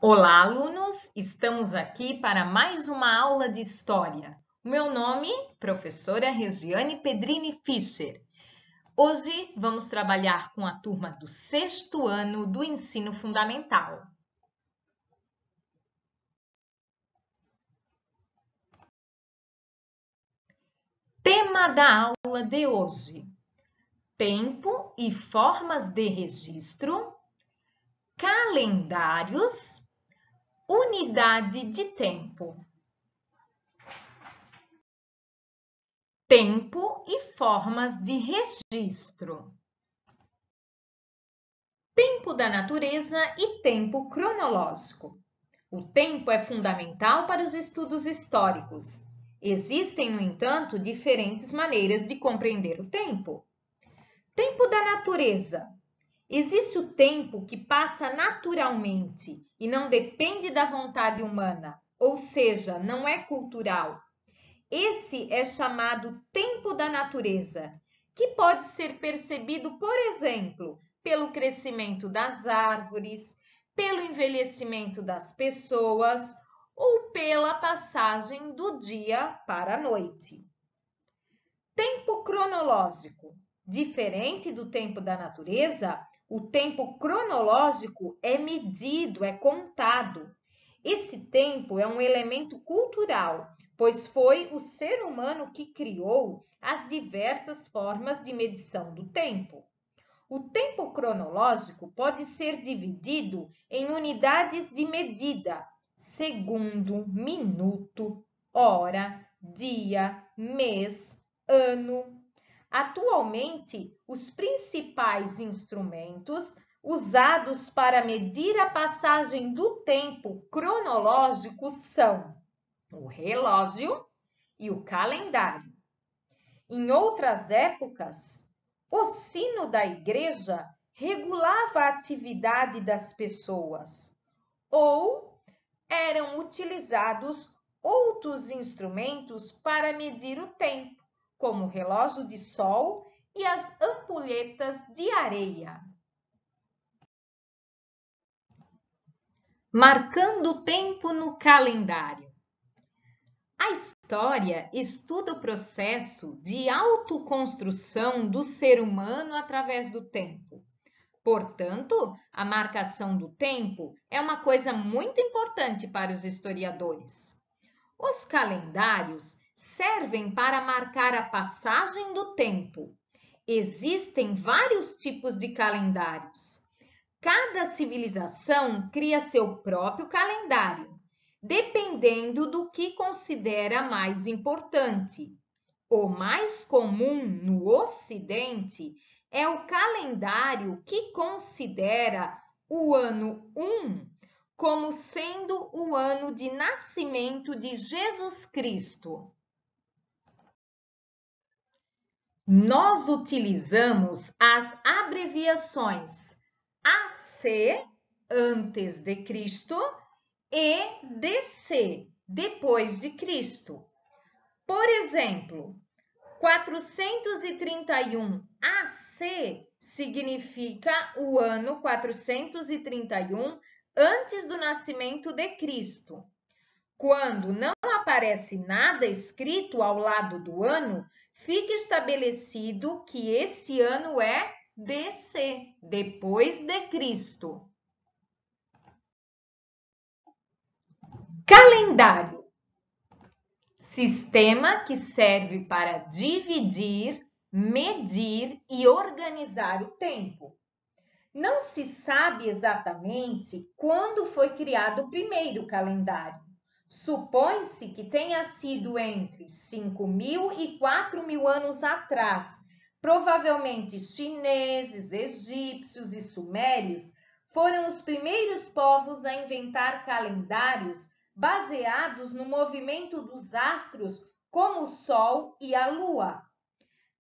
Olá, alunos! Estamos aqui para mais uma aula de História. O meu nome, professora Regiane Pedrini Fischer. Hoje vamos trabalhar com a turma do 6º ano do Ensino Fundamental. Tema da aula de hoje: tempo e formas de registro, calendários, unidade de tempo. Tempo e formas de registro. Tempo da natureza e tempo cronológico. O tempo é fundamental para os estudos históricos. Existem, no entanto, diferentes maneiras de compreender o tempo. Tempo da natureza. Existe o tempo que passa naturalmente e não depende da vontade humana, ou seja, não é cultural. Esse é chamado tempo da natureza, que pode ser percebido, por exemplo, pelo crescimento das árvores, pelo envelhecimento das pessoas ou pela passagem do dia para a noite. Tempo cronológico. Diferente do tempo da natureza, o tempo cronológico é medido, é contado. Esse tempo é um elemento cultural, pois foi o ser humano que criou as diversas formas de medição do tempo. O tempo cronológico pode ser dividido em unidades de medida: segundo, minuto, hora, dia, mês, ano. Atualmente, os principais instrumentos usados para medir a passagem do tempo cronológico são o relógio e o calendário. Em outras épocas, o sino da igreja regulava a atividade das pessoas, ou eram utilizados outros instrumentos para medir o tempo, como o relógio de sol e as ampulhetas de areia. Marcando o tempo no calendário. A história estuda o processo de autoconstrução do ser humano através do tempo. Portanto, a marcação do tempo é uma coisa muito importante para os historiadores. Os calendários servem para marcar a passagem do tempo. Existem vários tipos de calendários. Cada civilização cria seu próprio calendário, dependendo do que considera mais importante. O mais comum no Ocidente é o calendário que considera o ano 1 como sendo o ano de nascimento de Jesus Cristo. Nós utilizamos as abreviações AC, antes de Cristo, e DC, depois de Cristo. Por exemplo, 431 AC significa o ano 431 antes do nascimento de Cristo. Quando não aparece nada escrito ao lado do ano, fica estabelecido que esse ano é DC, depois de Cristo. Calendário. Sistema que serve para dividir, medir e organizar o tempo. Não se sabe exatamente quando foi criado o primeiro calendário. Supõe-se que tenha sido entre 5.000 e 4.000 anos atrás. Provavelmente chineses, egípcios e sumérios foram os primeiros povos a inventar calendários baseados no movimento dos astros, como o Sol e a Lua.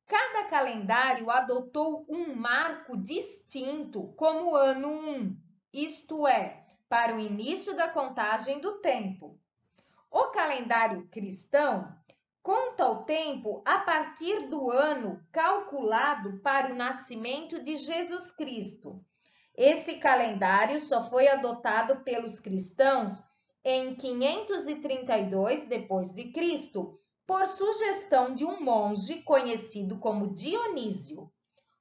Cada calendário adotou um marco distinto como ano 1, isto é, para o início da contagem do tempo. O calendário cristão conta o tempo a partir do ano calculado para o nascimento de Jesus Cristo. Esse calendário só foi adotado pelos cristãos em 532 d.C., por sugestão de um monge conhecido como Dionísio.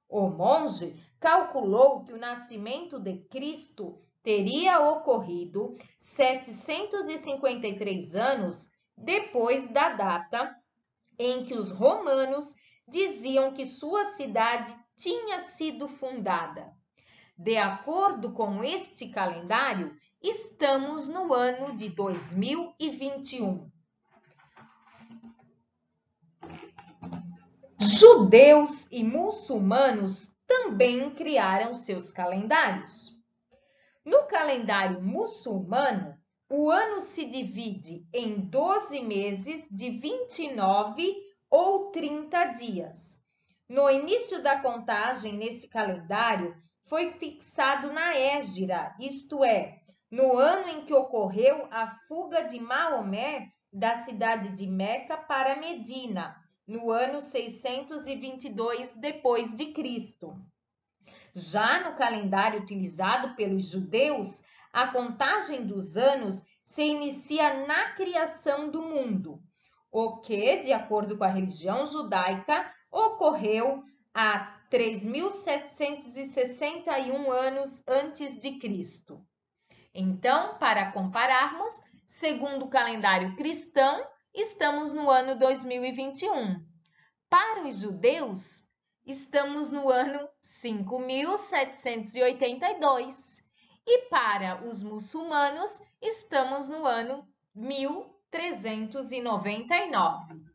O monge calculou que o nascimento de Cristo teria ocorrido 753 anos depois da data em que os romanos diziam que sua cidade tinha sido fundada. De acordo com este calendário, estamos no ano de 2021. Judeus e muçulmanos também criaram seus calendários. No calendário muçulmano, o ano se divide em 12 meses de 29 ou 30 dias. No início da contagem nesse calendário, foi fixado na Hégira, isto é, no ano em que ocorreu a fuga de Maomé da cidade de Meca para Medina, no ano 622 d.C. Já no calendário utilizado pelos judeus, a contagem dos anos se inicia na criação do mundo, o que, de acordo com a religião judaica, ocorreu há 3.761 anos antes de Cristo. Então, para compararmos, segundo o calendário cristão, estamos no ano 2021. Para os judeus, estamos no ano 5.782 e para os muçulmanos, estamos no ano 1399.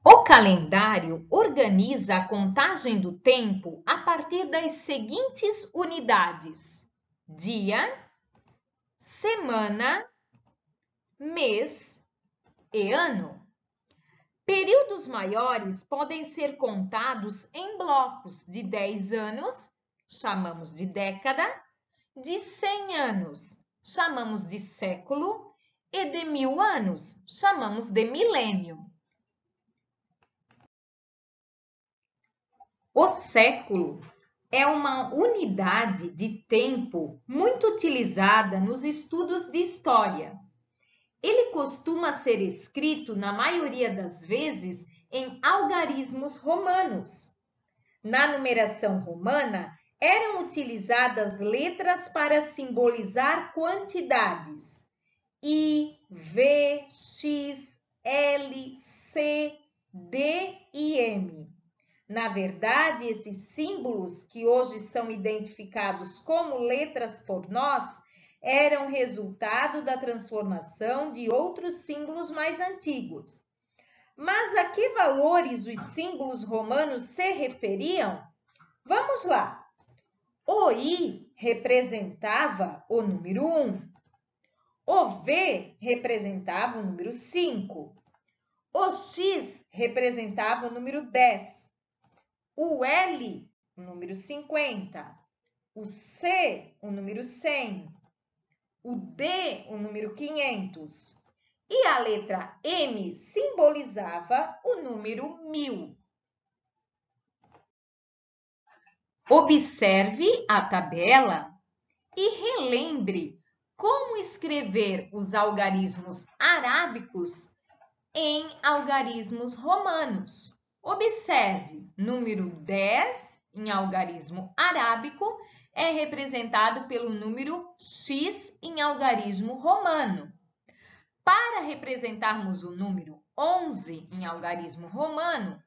O calendário organiza a contagem do tempo a partir das seguintes unidades: dia, semana, mês e ano. Períodos maiores podem ser contados em blocos de 10 anos, chamamos de década, de 100 anos, chamamos de século, e de 1000 anos, chamamos de milênio. O século é uma unidade de tempo muito utilizada nos estudos de história. Ele costuma ser escrito, na maioria das vezes, em algarismos romanos. Na numeração romana, eram utilizadas letras para simbolizar quantidades: I, V, X, L, C, D e M. Na verdade, esses símbolos, que hoje são identificados como letras por nós, eram resultado da transformação de outros símbolos mais antigos. Mas a que valores os símbolos romanos se referiam? Vamos lá! O I representava o número 1. O V representava o número 5. O X representava o número 10. O L, o número 50. O C, o número 100. O D, o número 500. E a letra M simbolizava o número 1000. Observe a tabela e relembre como escrever os algarismos arábicos em algarismos romanos. Observe, número 10 em algarismo arábico é representado pelo número X em algarismo romano. Para representarmos o número 11 em algarismo romano,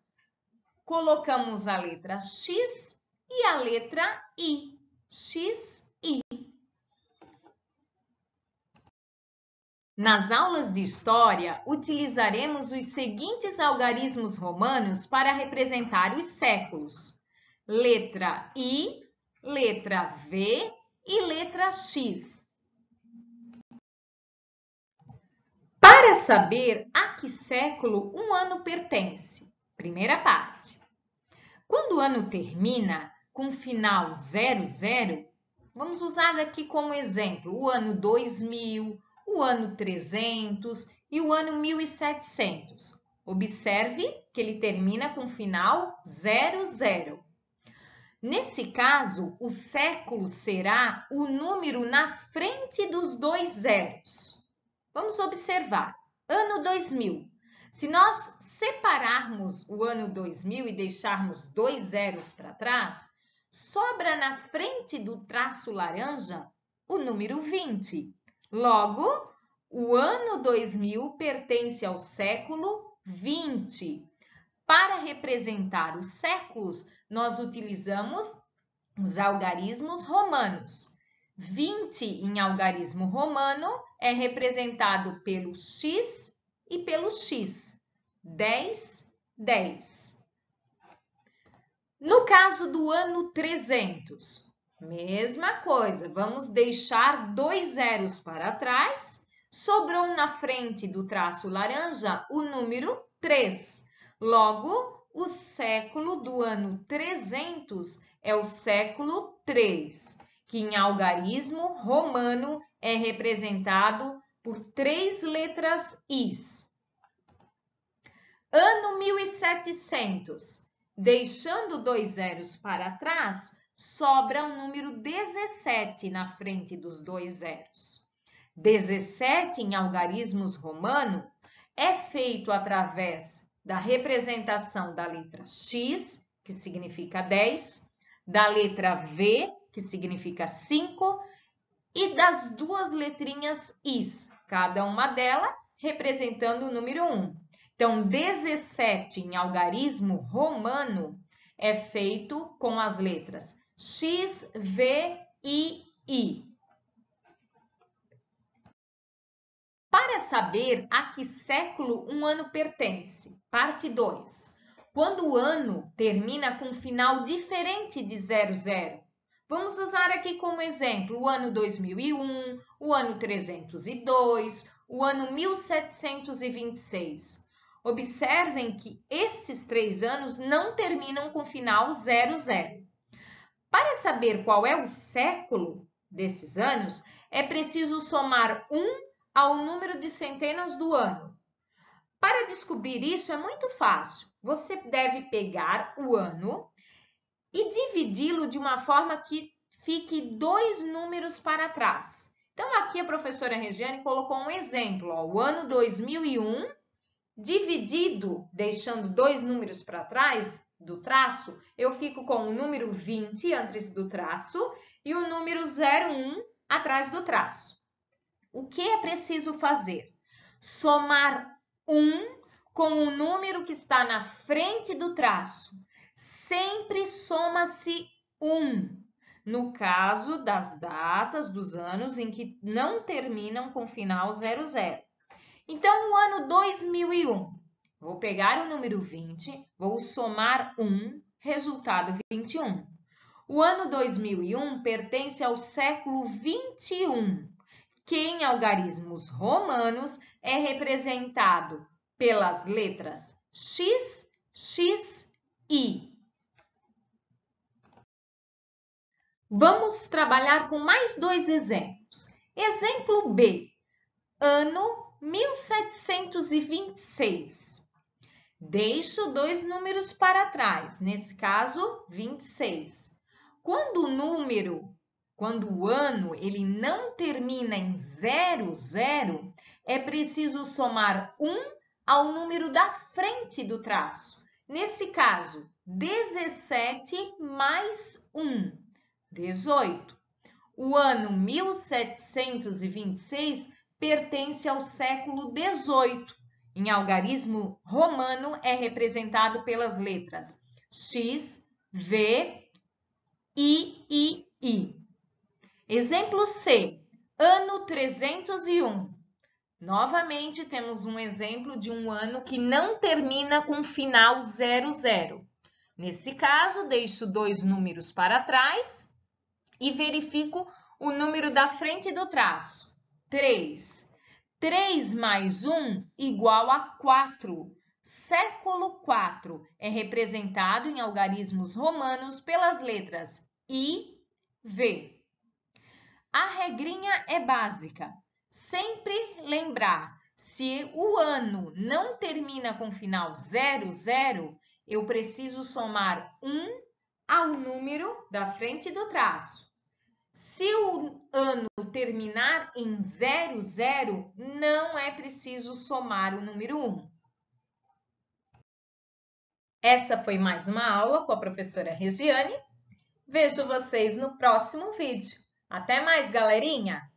colocamos a letra X e a letra I. X, I. Nas aulas de história, utilizaremos os seguintes algarismos romanos para representar os séculos: letra I, letra V e letra X. Para saber a que século um ano pertence, primeira parte. Quando o ano termina com final 00, vamos usar aqui como exemplo o ano 2000, o ano 300 e o ano 1700. Observe que ele termina com final 00. Nesse caso, o século será o número na frente dos 2 zeros. Vamos observar. Ano 2000. Se nós separarmos o ano 2000 e deixarmos 2 zeros para trás, sobra na frente do traço laranja o número 20. Logo, o ano 2000 pertence ao século 20. Para representar os séculos, nós utilizamos os algarismos romanos. 20 em algarismo romano é representado pelo X e pelo X. 10, 10. No caso do ano 300, mesma coisa. Vamos deixar 2 zeros para trás. Sobrou na frente do traço laranja o número 3. Logo, o século do ano 300 é o século 3, que em algarismo romano é representado por 3 letras Is. Ano 1700, deixando 2 zeros para trás, sobra o número 17 na frente dos 2 zeros. 17 em algarismos romano é feito através da representação da letra X, que significa 10, da letra V, que significa 5, e das duas letrinhas Is, cada uma delas representando o número 1. Então, 17 em algarismo romano é feito com as letras X, V e I. Para saber a que século um ano pertence, parte 2. Quando o ano termina com um final diferente de 00. Vamos usar aqui como exemplo o ano 2001, o ano 302, o ano 1726. Observem que esses 3 anos não terminam com final 00. Para saber qual é o século desses anos, é preciso somar 1 ao número de centenas do ano. Para descobrir isso é muito fácil. Você deve pegar o ano e dividi-lo de uma forma que fique 2 números para trás. Então, aqui a professora Regiane colocou um exemplo. O ano 2001 dividido, deixando 2 números para trás do traço, eu fico com o número 20 antes do traço e o número 01 atrás do traço. O que é preciso fazer? Somar 1 com o número que está na frente do traço. Sempre soma-se 1. No caso das datas dos anos em que não terminam com final 00. Então, o ano 2001, vou pegar o número 20, vou somar 1, resultado 21. O ano 2001 pertence ao século 21, que em algarismos romanos é representado pelas letras X, X, I. Vamos trabalhar com mais 2 exemplos. Exemplo B, ano 1726. Deixo 2 números para trás, nesse caso, 26. Quando o ano ele não termina em 00, é preciso somar 1 ao número da frente do traço. Nesse caso, 17 mais 1, 18. O ano 1726 pertence ao século 18. Em algarismo romano, é representado pelas letras X, V, I, I. Exemplo C, ano 301. Novamente, temos um exemplo de um ano que não termina com final 00. Nesse caso, deixo 2 números para trás e verifico o número da frente do traço. 3. 3 mais 1 igual a 4. Século 4 é representado em algarismos romanos pelas letras I, V. A regrinha é básica. Sempre lembrar, Se o ano não termina com final 00, eu preciso somar 1 ao número da frente do traço. Se o ano terminar em 00, não é preciso somar o número 1. Essa foi mais uma aula com a professora Regiane. Vejo vocês no próximo vídeo. Até mais, galerinha!